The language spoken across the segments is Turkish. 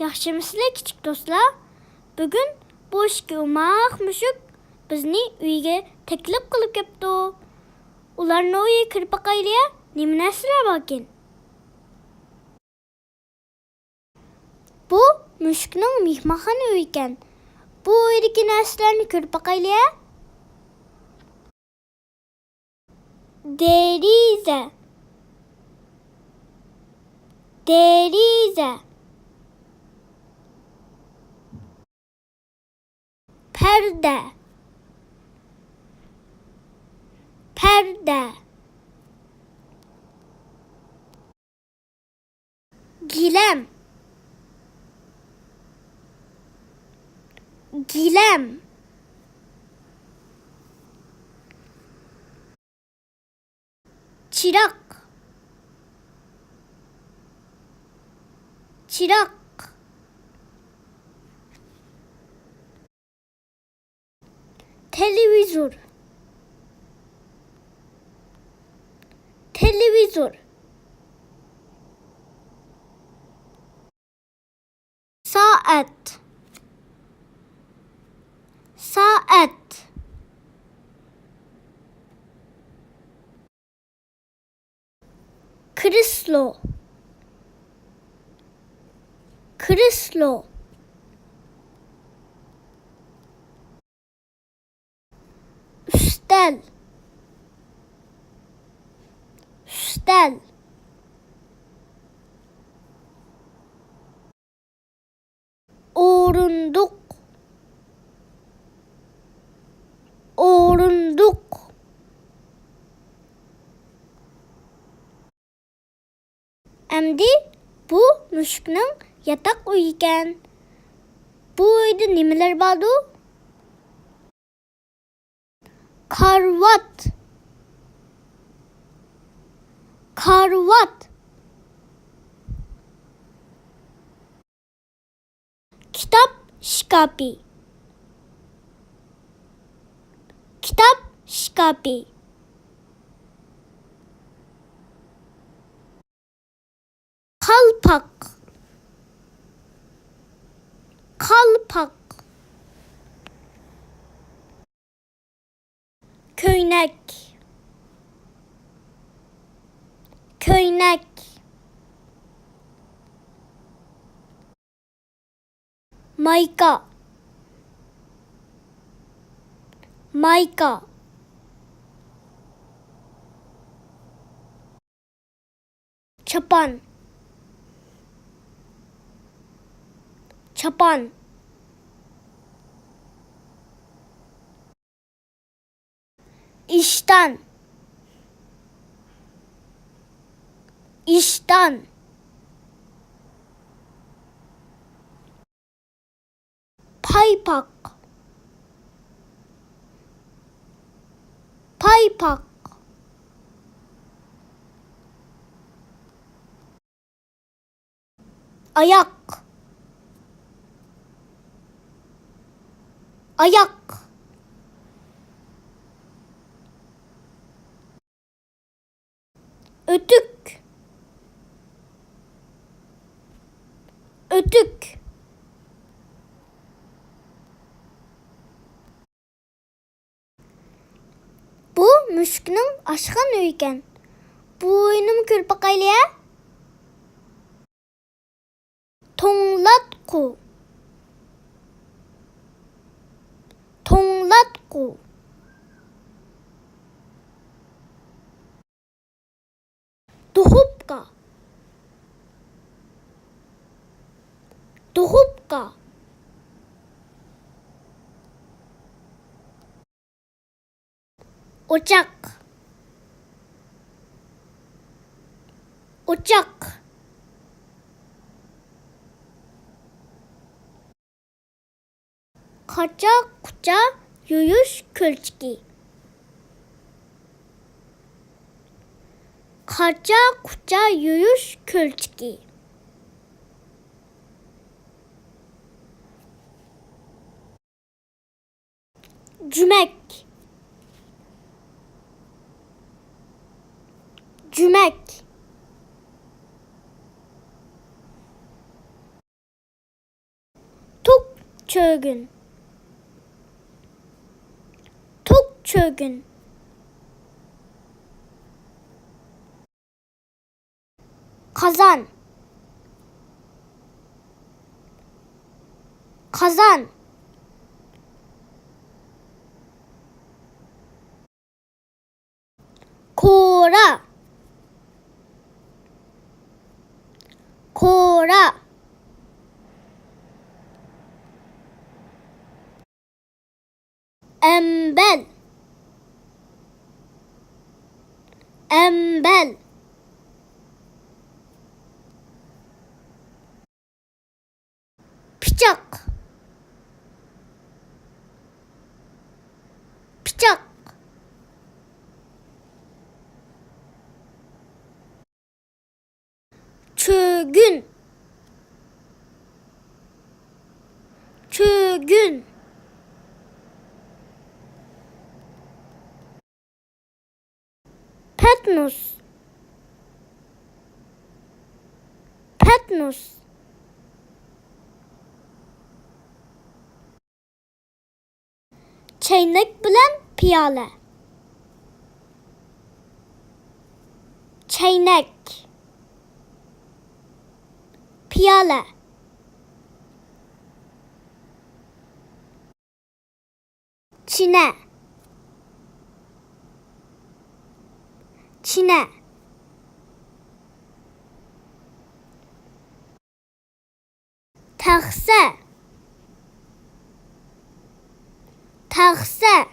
Yaxşımısınızlar kichik do'stlar? Bugun bu ishga umaq mushuk bizni uyga taklif qilib kelibdi. Ularni uyiga kirib boqaylik. Nima narsalar bor ekan? Bu mushukning mehmonxona uyi ekan. Bu uydagi narsalarni ko'rib boqaylik. Deriza. Deriza. Perde. Perde. Gilam. Gilam. Chiroq. Chiroq. Televizor. Televizor. Saat. Saat. Kreslo. Kreslo. Üstel. Üstel. O'rindiq. O'rindiq. Endi bu mushukning yotoq uyi ekan. Bu uyda nimalar bordu? Karvat. Karvat. Kitap şkafı. Kitap şkafı. Kalpak. Kalpak. Köynek. Köynek. Mayka. Mayka. Çapan. Çapan. İşten. İşten. Paypak. Paypak. Ayak. Ayak. Ötük. Ötük. Bu mushukning oshxona uyi ekan. Bu uyni ko'rib boqaylik. To'nglatqu. To'nglatqu. Duxovka. Duxovka. Ocak. Ocak. Qacha qucha yuyish ko'lchiki. Qacha qucha yuyish ko'lchiki. Jumak. Jumak. çögün. Tok çögün. Kazan. Kazan. Kora. Kora. Embel. Embel. Bıçak. Bıçak. Çögün. Çögün. Patmos. Patmos. Çaynak bilen piyale. Çaynak. Piyale. Çine. Çine. Taxsa. Taxsa.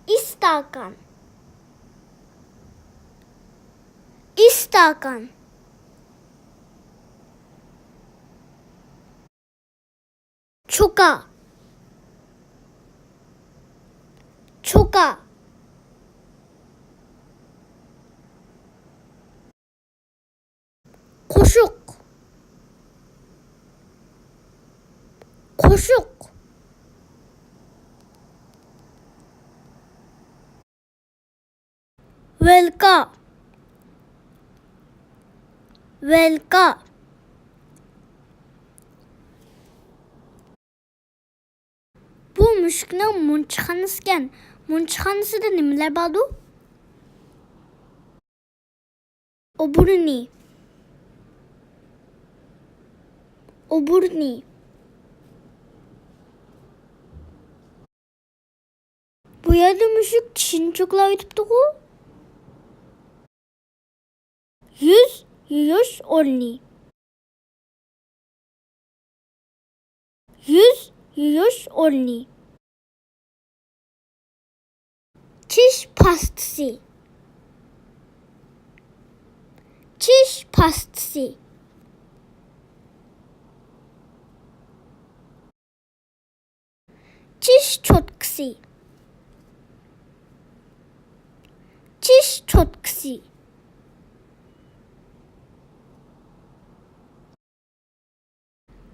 İstakan. İstakan. Çuka. Çuka. Koşuk. Koşuk. Velka. Velka. Bu mushukning munchiqxonasi ekan. Munchiqxonasida nimalar bordu? Oburni. Oburni. Bu yerda mushuk tishini cho'qlab yotibdi-ku. Yuz yuvish o'rni. Yuz yuvish o'rni. Tish pastasi. Tish pastasi. Tish cho'tkisi. Tish cho'tkisi.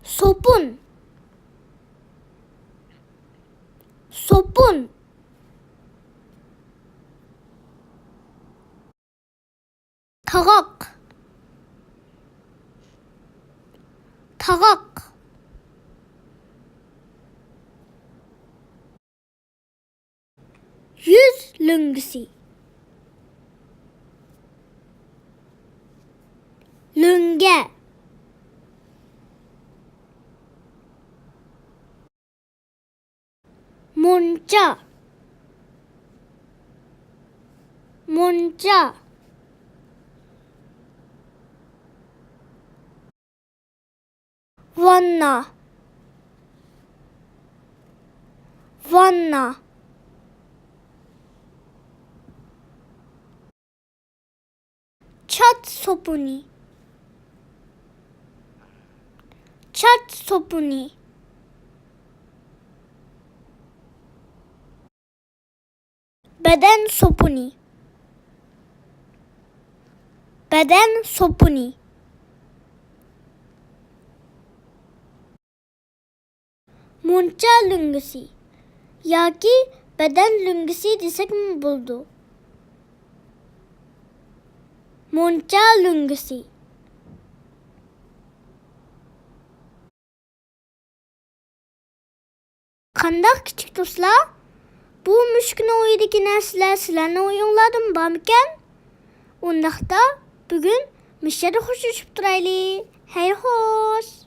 Sopun. Sopun. Tarak. Tarak. Yüz lüngisi. Lünge. Munca. Munca. Vanna. Vanna. Çat sopuni. Çat sopuni. Beden sopuni. Beden sopuni. Muncha lüngisi. Yoki beden lüngisi desek mi buldu? Muncha lüngisi. Qandaq kichik do'stlar? Bu mushukning o'yidagi narsalar sizlarning o'yinglardan bormikan? Undaqda bugun mishada xush uchib turaylik. Xayr xo'sh.